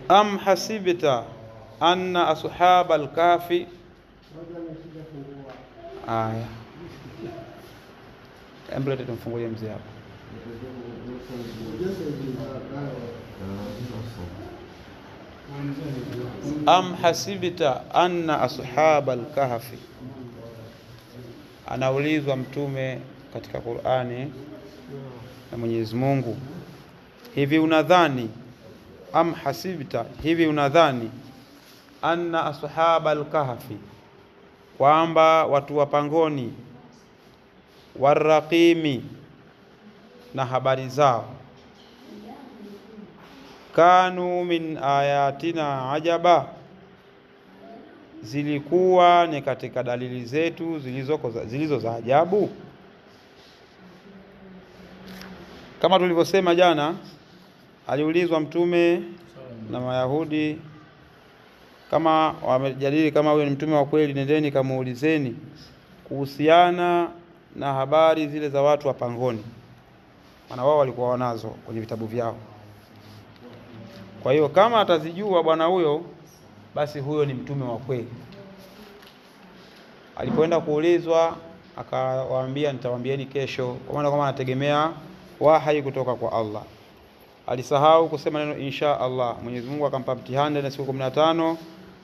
am hasibta anna ashabal kahfi. Aya, emblete tumfungulie mzee hapo. Am hasibta anna ashabal kahfi, anaulizwa mtume katika Qur'ani na Mwenyezi Mungu, hivi unadhani, am hasibta, hivi unadhani, anna ashabal kahfi, kwamba watu wa pangoni, waraqimi, na habari zao, kanu min ayatina ajaba, zilikuwa ni katika dalili zetu zilizo za ajabu. Kama tulivyosema jana, aliulizwa mtume na Mayahudi, kama wamejadili kama huyo ni mtume wa kweli, nendeni kamuulizeni kuhusiana na habari zile za watu wa pangoni, maana wao walikuwa wanazo kwenye vitabu vyao. Kwa hiyo kama atazijua bwana huyo, basi huyo ni mtume wa kweli. Alipoenda kuulizwa, akawaambia nitawaambieni kesho, kwa maana kama anategemea wahi kutoka kwa Allah. Alisahau kusema neno insha Allah. Mwenyezi Mungu akampa mtihani na siku 15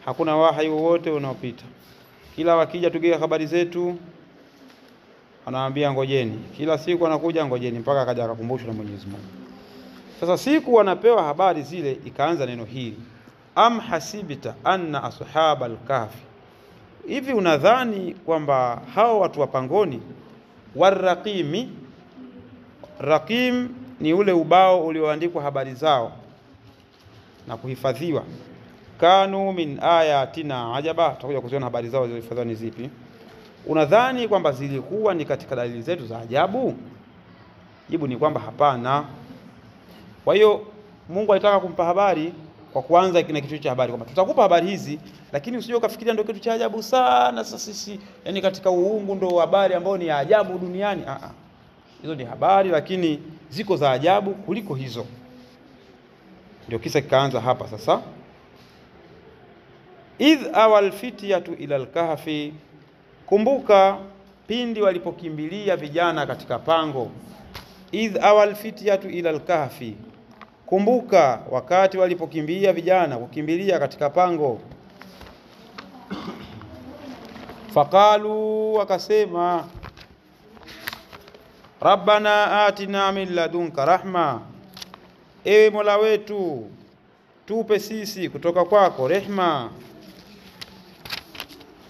hakuna wahi wowote unaopita. Kila wakija tugea habari zetu, anawaambia ngojeni. Kila siku anakuja ngojeni, mpaka akaja akakumbushwa na Mwenyezi Mungu. Sasa siku wanapewa habari zile, ikaanza neno hili, am hasibta anna ashabal kahfi, hivi unadhani kwamba hao watu wa pangoni, waraqimi, raqim ni ule ubao ulioandikwa habari zao na kuhifadhiwa, kanu min ayatina ajaba, tutakuja kuziona habari zao zilizohifadhiwa ni zipi. Unadhani kwamba zilikuwa ni katika dalili zetu za ajabu? Jibu ni kwamba hapana. Kwa hiyo Mungu alitaka kumpa habari kwa kuanza kina kitu cha habari, kwamba tutakupa habari hizi, lakini usije ukafikiria ndio kitu cha ajabu sana sasa sisi, yani katika uungu ndio habari ambayo ni ajabu duniani. Hizo ni habari, lakini ziko za ajabu kuliko hizo. Ndio kisa kikaanza hapa sasa. Idh awal fityatu ila al-kahfi, kumbuka pindi walipokimbilia vijana katika pango. Idh awal fityatu ila al-kahfi, kumbuka wakati walipokimbia vijana kukimbilia katika pango. Faqalu, wakasema, Rabbana atina min ladunka rahma, ewe Mola wetu tupe sisi kutoka kwako rehma.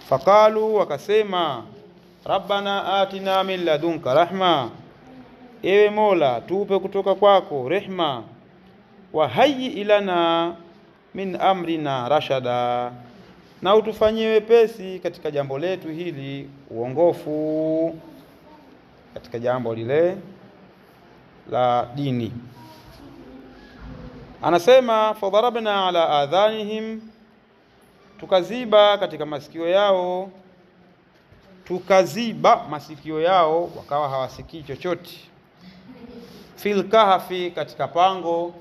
Faqalu, wakasema, Rabbana atina min ladunka rahma, ewe Mola tupe kutoka kwako rehma. Wa hayyi ilana min amrina rashada, na utufanyie wepesi katika jambo letu hili uongofu, katika jambo lile la dini. Anasema fadharabna ala adhanihim, tukaziba katika masikio yao, tukaziba masikio yao wakawa hawasikii chochote. Fil kahfi, katika pango,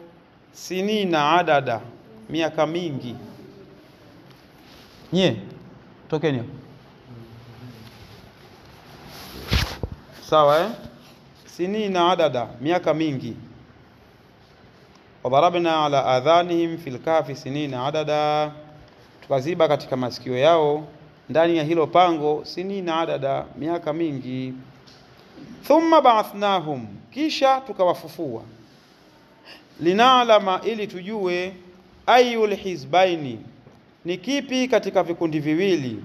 sinina adada, miaka mingi. Tokeni sawa, sinina adada, miaka mingi. Wadharabna ala adhanihim fil kahfi sinina adada, tukaziba katika masikio yao ndani ya hilo pango, sinina adada, miaka mingi. Thumma ba'athnahum, kisha tukawafufua, linaalama, ili tujue, ayul hizbaini, ni kipi katika vikundi viwili,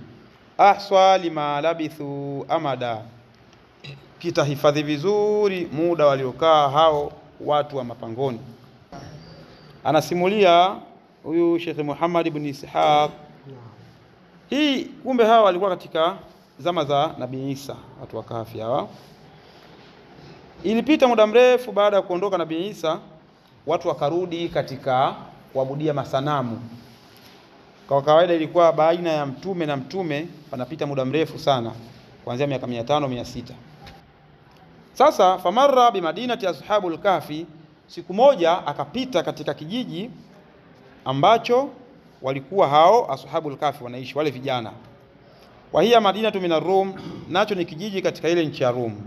ahswa lima labithu amada, kitahifadhi vizuri muda waliokaa hao watu wa mapangoni. Anasimulia huyu Sheikh Muhammad ibn Ishaq, hii kumbe hawa walikuwa katika zama za Nabii Isa, watu wa Kahfi hawa. Ilipita muda mrefu baada ya kuondoka Nabii Isa, watu wakarudi katika kuabudia masanamu. Kwa kawaida ilikuwa baina ya mtume na mtume panapita muda mrefu sana, kuanzia miaka 500 600. Sasa famarra bimadinati ashabul kahfi, siku moja akapita katika kijiji ambacho walikuwa hao ashabul kafi wanaishi, wale vijana. Wa hiya madinatu min ar-Rum, nacho ni kijiji katika ile nchi ya Rum.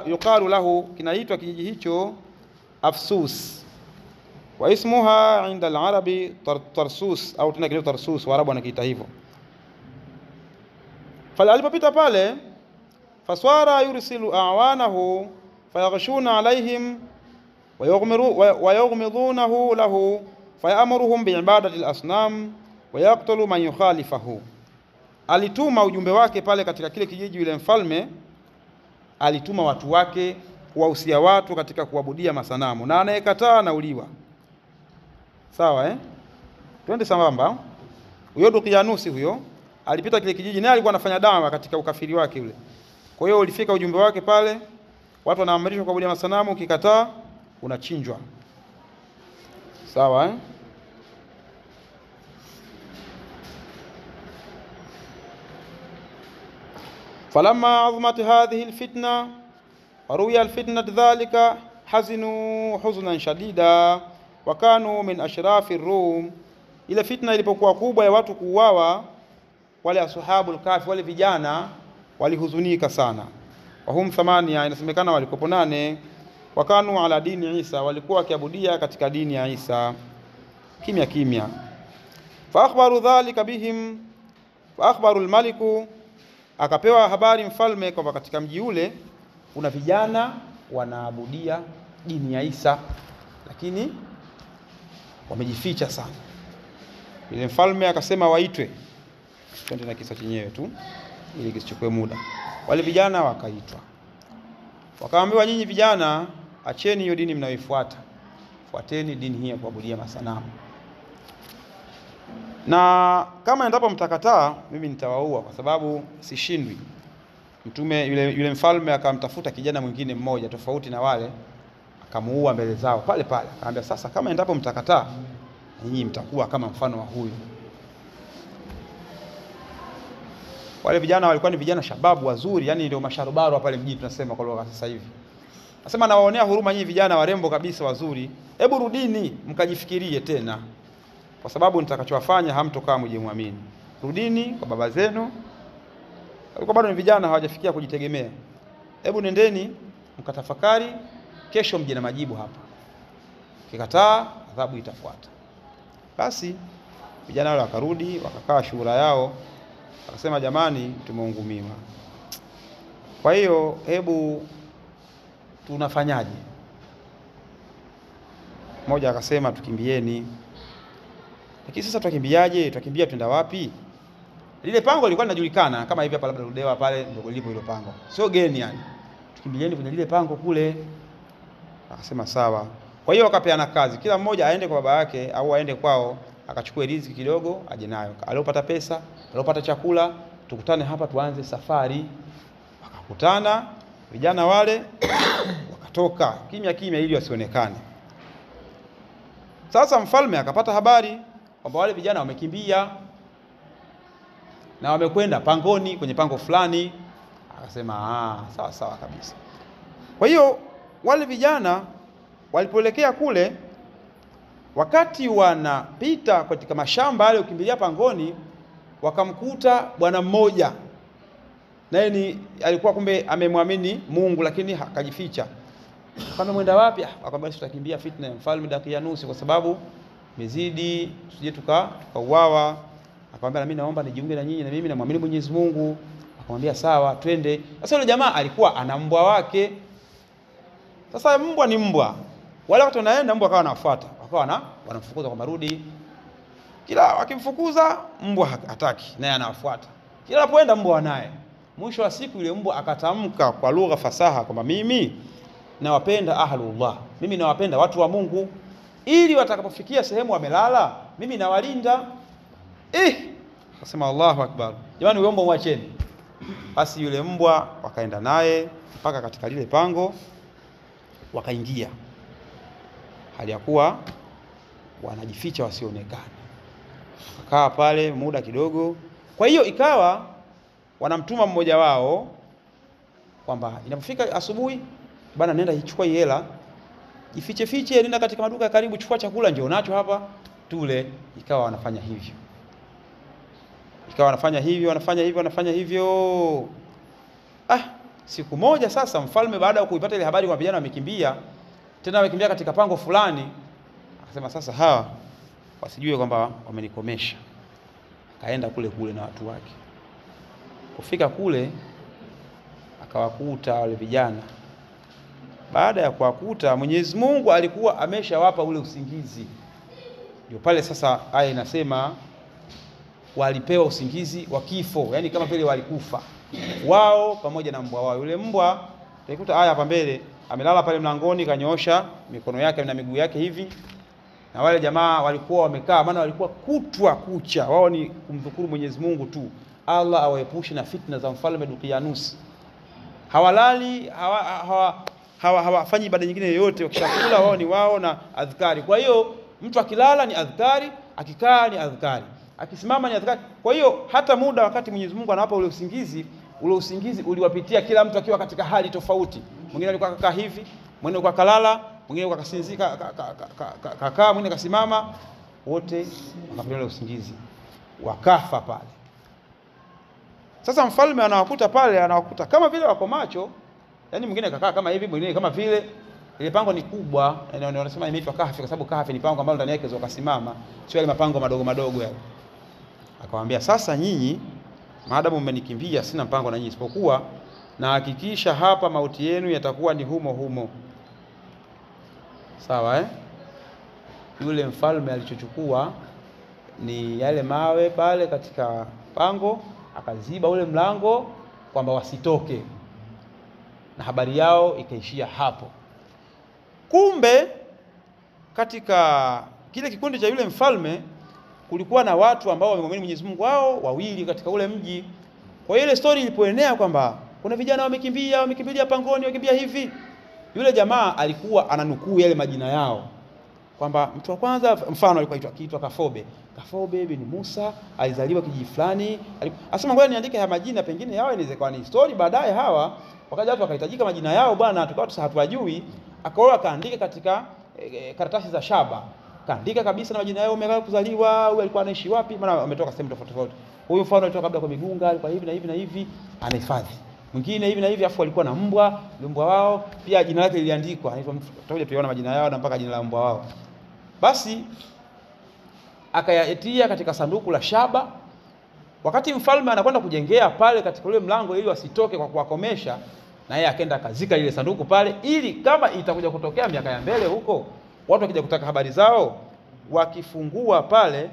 Yuqalu lahu, kinaitwa kijiji hicho Afsus. Wa ismuha inda al-Arabi Tarsus, au tena kile Tarsus, Waarabu wanakiita hivyo. Fala alipopita pale, faswara yursilu a'wanahu fayaghshuna alaihim wa yughmidunahu lahu fayamuruhum biibadati al-asnam wa yaqtulu man yukhalifahu. Alituma ujumbe wake pale katika kile kijiji. Yule mfalme alituma watu wake kuwahusia watu katika kuabudia masanamu, na anayekataa nauliwa. Sawa twende sambamba. Huyo Duqyanusi huyo alipita kile kijiji, naye alikuwa anafanya dawa katika ukafiri wake ule. Kwa hiyo ulifika ujumbe wake pale, watu wanaamrishwa kuabudia masanamu, ukikataa unachinjwa. Sawa falamma azmat hadhihi alfitna waruya alfitnat dhalika hazinu huznan shadida wa kanu min ashrafi ar-Rum. Ile fitna ilipokuwa kubwa ya watu kuuawa, wale ashabul kafi, wale vijana walihuzunika sana. Wahum thamania, inasemekana walikopo 8. Wakanu ala dini Isa, walikuwa wakiabudia katika dini ya Isa kimya kimya. Fa akhbaru dhalika bihim, fa akhbaru al-maliku, akapewa habari mfalme kwamba katika mji ule kuna vijana wanaabudia dini ya Isa, lakini wamejificha sana. Ile mfalme akasema waitwe. Twende na kisa chenyewe tu ili kisichukue muda. Wale vijana wakaitwa, wakaambiwa, nyinyi vijana, acheni hiyo dini mnayoifuata, fuateni dini hii ya kuabudia masanamu, na kama endapo mtakataa mimi nitawaua, kwa sababu sishindwi. Mtume yule mfalme akamtafuta kijana mwingine mmoja tofauti na wale, akamuua mbele zao pale pale. Akaambia, sasa kama endapo mtakataa, nyinyi mtakuwa kama mfano wa huyu. Wale vijana walikuwa ni vijana shababu wazuri, yani ndio masharobaro pale mjini tunasema kwa lugha sasa hivi. Nasema nawaonea huruma nyinyi vijana warembo kabisa wazuri. Hebu rudini mkajifikirie tena, kwa sababu nitakachowafanya hamtokaa mje muamini. Rudini kwa baba zenu. Walikuwa bado ni vijana, hawajafikia kujitegemea. Hebu nendeni mkatafakari, kesho mje na majibu hapa. Kikataa, adhabu itafuata. Basi vijana wale wakarudi, wakakaa shura yao, wakasema, jamani, tumeungumiwa. Kwa hiyo hebu tunafanyaje? Mmoja akasema, tukimbieni. Lakini sasa tukimbiaje? Tutakimbia twenda wapi? Lile pango lilikuwa linajulikana kama hivi hapa, labda Ludewa pale ndio lipo hilo pango, sio geni yani. Tukimbieni kwenye lile pango kule. Akasema sawa. Kwa hiyo wakapeana kazi, kila mmoja aende kwa baba yake au aende kwao akachukue riziki kidogo aje nayo. Aliopata pesa, aliopata chakula, tukutane hapa tuanze safari. Wakakutana vijana wale wakatoka kimya kimya ili wasionekane. Sasa mfalme akapata habari kwamba wale vijana wamekimbia na wamekwenda pangoni, kwenye pango fulani. Akasema sawa sawa kabisa. Kwa hiyo wale vijana walipoelekea kule, wakati wanapita katika mashamba yale ukimbilia pangoni, wakamkuta bwana mmoja, naye alikuwa kumbe amemwamini Mungu lakini akajificha. Kama mwenda wapi? Akamwambia tutakimbia fitna ya mfalme Duqyanusi, kwa sababu mezidi tusije tukauawa. Akamwambia, na mimi naomba nijiunge na nyinyi, na mimi namwamini Mwenyezi Mungu. Akamwambia sawa, twende. Sasa yule jamaa alikuwa ana mbwa wake. Sasa mbwa ni mbwa, wale watu wanaenda, mbwa akawa anafuata, wakawa wanamfukuza kwa marudi. Kila wakimfukuza mbwa hataki, naye anawafuata. Kila anapoenda mbwa naye. Mwisho wa siku yule mbwa akatamka kwa lugha fasaha kwamba mimi nawapenda ahlullah, mimi nawapenda watu wa Mungu, ili watakapofikia sehemu wamelala mimi nawalinda. Akasema Allahu akbar, jamani, huyo mbwa mwacheni. Basi yule mbwa wakaenda naye mpaka katika lile pango, wakaingia hali ya kuwa wanajificha wasionekane. Wakakaa pale muda kidogo. Kwa hiyo ikawa wanamtuma mmoja wao kwamba inapofika asubuhi, bana, nenda ichukua hela, jifiche fiche, nenda katika maduka ya karibu, chukua chakula njoo nacho hapa. tule. Ikawa wanafanya hivyo, wanafanya hivyo. Siku moja sasa mfalme baada ya kuipata ile habari kwa vijana wamekimbia, tena wamekimbia katika pango fulani, akasema sasa hawa wasijue kwamba wamenikomesha. Akaenda kule na watu wake. Kufika kule akawakuta wale vijana. Baada ya kuwakuta, Mwenyezi Mungu alikuwa ameshawapa ule usingizi. Ndio pale sasa aya inasema walipewa usingizi wa kifo, yani kama vile walikufa wao pamoja na mbwa wao. Yule mbwa utaikuta aya hapa mbele amelala pale mlangoni, kanyoosha mikono yake na miguu yake hivi, na wale jamaa walikuwa wamekaa, maana walikuwa kutwa kucha wao ni kumdhukuru Mwenyezi Mungu tu. Allah awaepushe na fitna za mfalme Dukianus. Hawalali, hawafanyi ibada nyingine yoyote, wakishakula wao ni wao na adhkari. Kwa hiyo mtu akilala ni adhkari, akikaa ni adhkari, akisimama ni adhkari. Kwa hiyo hata muda wakati Mwenyezi Mungu anawapa ule usingizi uliwapitia kila mtu akiwa katika hali tofauti. Mwingine alikuwa kakaa hivi, mwingine alikuwa kalala, mwingine alikuwa kasinzika kakaa, mwingine kasimama, wote wakapewa ule usingizi wakafa pale. Sasa mfalme anawakuta pale, anawakuta kama vile wako macho, yani mwingine kakaa kama hivi, mwingine kama vile. Ile pango ni kubwa, wanasema imeitwa kahfi kwa sababu kahfi ni pango ambalo ndani yake zokasimama, sio ile mapango madogo yale. Akamwambia sasa, nyinyi maadamu mmenikimbia, sina mpango na nyinyi isipokuwa na hakikisha hapa mauti yenu yatakuwa ni humo. Sawa Yule mfalme alichochukua ni yale mawe pale katika pango, akaziba ule mlango kwamba wasitoke, na habari yao ikaishia hapo. Kumbe katika kile kikundi cha yule mfalme kulikuwa na watu ambao wamemwamini Mwenyezi Mungu wao wawili katika ule mji. Kwa hiyo ile story ilipoenea kwamba kuna vijana wamekimbilia pangoni, wakimbia hivi, yule jamaa alikuwa ananukuu yale majina yao, kwamba mtu wa kwanza mfano alikuwa akiitwa Kafobe bin Musa, alizaliwa kijiji fulani. Asema ngoja niandike haya majina, pengine yao inawezekana ni story baadaye. Hawa wakaja watu wakahitajika majina yao bwana, tukawa hatuwajui. Akaandika katika karatasi za shaba, kaandika kabisa na majina yao, umekaa kuzaliwa, huyu alikuwa anaishi wapi, maana ametoka sehemu tofauti. Huyu mfano alitoka kabla kwa Migunga, alikuwa hivi na hivi na hivi, anahifadhi. Mwingine hivi na hivi, afu alikuwa na mbwa wao pia jina lake liliandikwa. Anaitwa, tutakuja tuiona majina yao na mpaka jina la mbwa wao. Basi akayaetia katika sanduku la shaba. Wakati mfalme anakwenda kujengea pale katika ule mlango ili wasitoke kwa kuwakomesha, na yeye akaenda akazika ile sanduku pale, ili kama itakuja kutokea miaka ya mbele huko watu wakija kutaka habari zao, wakifungua pale,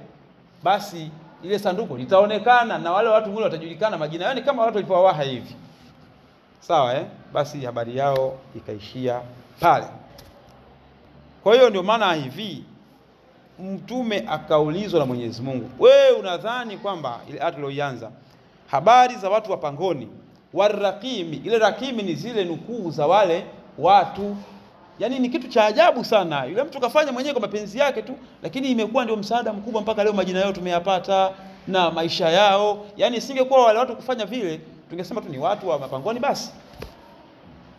basi ile sanduku litaonekana na wale watu wengine watajulikana majina yao, kama watu walipoa waha hivi. Sawa Basi habari yao ikaishia pale. Kwa hiyo ndio maana hivi mtume akaulizwa na Mwenyezi Mungu, wewe unadhani kwamba ile aya tuliyoanza habari za watu wa pangoni warakimi, ile rakimi ni zile nukuu za wale watu, yani ni kitu cha ajabu sana. Yule mtu kafanya mwenyewe kwa mapenzi yake tu, lakini imekuwa ndio msaada mkubwa mpaka leo majina yao tumeyapata na maisha yao. Yani singekuwa wale watu kufanya vile, tungesema tu ni watu wa mapangoni basi.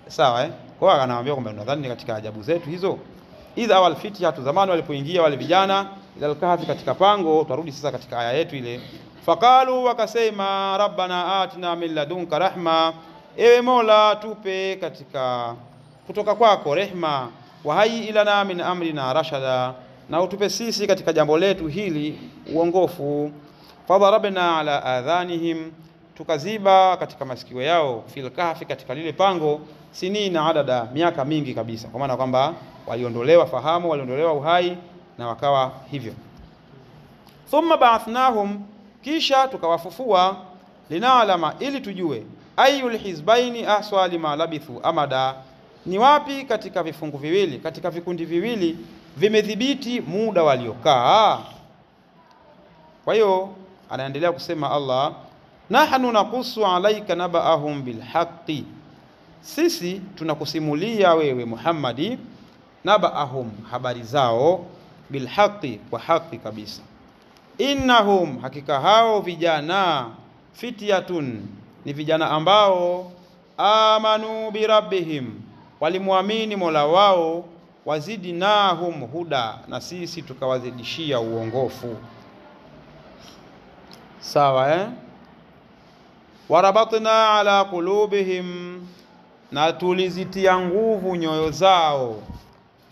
Sawa Kwa hiyo anawaambia kwamba nadhani katika ajabu zetu hizo, idha wal fitiyatu, zamani walipoingia wale vijana ila al-kahfi, katika pango. Tutarudi sasa katika aya yetu ile. Faqalu, wakasema, rabbana atina min ladunka rahma, ewe Mola tupe katika kutoka kwako rehma, wa hayyi ilana min amrina rashada, na utupe sisi katika jambo letu hili uongofu. Fadharabna ala adhanihim, tukaziba katika masikio yao, fil kahfi, katika lile pango, sinina adada, miaka mingi kabisa, kwa maana kwamba waliondolewa fahamu, waliondolewa uhai na wakawa hivyo. Thumma ba'athnahum, kisha tukawafufua, linaalama, ili tujue, ayul hizbaini ahsa lima labithu amada, ni wapi katika vifungu viwili, katika vikundi viwili vimedhibiti muda waliokaa. Kwa hiyo anaendelea kusema Allah, nahnu naqusu alayka naba'ahum bilhaqqi, sisi tunakusimulia wewe Muhammadi, naba'ahum, habari zao, bilhaqqi, kwa haki kabisa. Innahum, hakika hao vijana, fityatun, ni vijana ambao amanu birabbihim, walimwamini Mola wao, wazidnahum huda, na sisi tukawazidishia uongofu. Sawa warabatna ala qulubihim, na tulizitia nguvu nyoyo zao.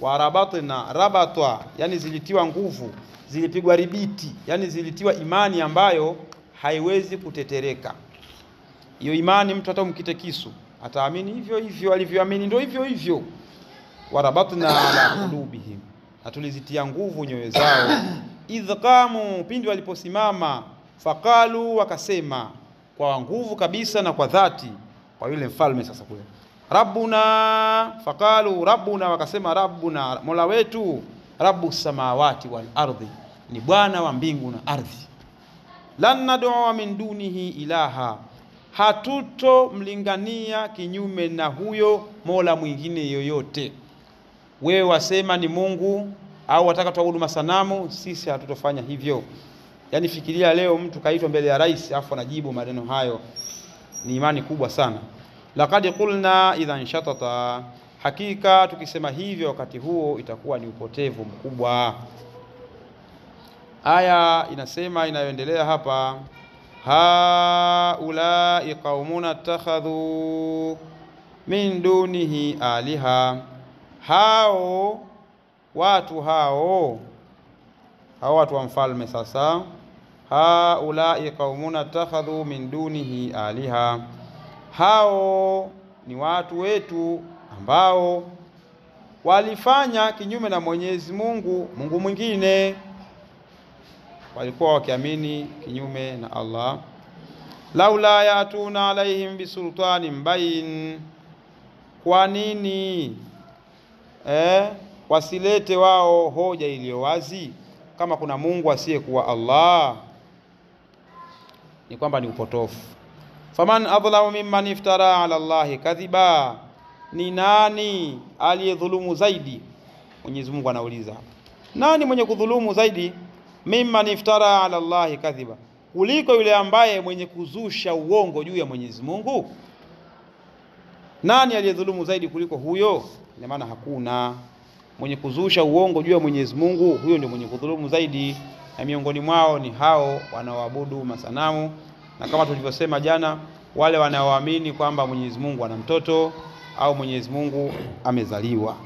Warabatna, rabatwa yani zilitiwa nguvu, zilipigwa ribiti, yani zilitiwa imani ambayo haiwezi kutetereka. Hiyo imani mtu hata umkite kisu ataamini hivyo hivyo alivyoamini, ndio hivyo hivyo. Warabatna ala qulubihim, na tulizitia nguvu nyoyo zao. Idhqamu, pindi waliposimama. Faqalu, wakasema kwa nguvu kabisa na kwa dhati, kwa yule mfalme sasa kule, rabbuna. Faqalu rabbuna, wakasema rabbuna, mola wetu, rabbu samawati wal ardhi, ni bwana wa mbingu na ardhi. Lan nad'u min dunihi ilaha, hatutomlingania kinyume na huyo mola mwingine yoyote. Wewe wasema ni Mungu au wataka tuabudu masanamu, sisi hatutofanya hivyo. Yani fikiria leo mtu kaitwa mbele ya rais afu anajibu maneno hayo, ni imani kubwa sana. Laqad qulna idhan shatata, hakika tukisema hivyo wakati huo itakuwa ni upotevu mkubwa. Aya inasema, inayoendelea hapa, haulai qaumuna takhadhu min dunihi aliha, hao watu watu wa mfalme sasa. Haulai qaumuna takhadhu min dunihi aliha, hao ni watu wetu ambao walifanya kinyume na Mwenyezi Mungu Mungu mwingine, walikuwa wakiamini kinyume na Allah. Laula yatuna alaihim bisultanin bayin, kwa nini wasilete wao hoja iliyo wazi kama kuna Mungu asiyekuwa Allah? Ni kwamba ni upotofu. Faman adhlamu mimman iftara ala Allahi kadhiba, ni nani aliyedhulumu zaidi? Mwenyezi Mungu anauliza, nani mwenye kudhulumu zaidi? Mimman iftara ala Allahi kadhiba, kuliko yule ambaye mwenye kuzusha uongo juu ya Mwenyezi Mungu. Nani aliyedhulumu zaidi kuliko huyo? Ina maana hakuna. Mwenye kuzusha uongo juu ya Mwenyezi Mungu, huyo ndio mwenye kudhulumu zaidi, na miongoni mwao ni hao wanaoabudu masanamu. Na kama tulivyosema jana, wale wanaoamini kwamba Mwenyezi Mungu ana mtoto au Mwenyezi Mungu amezaliwa.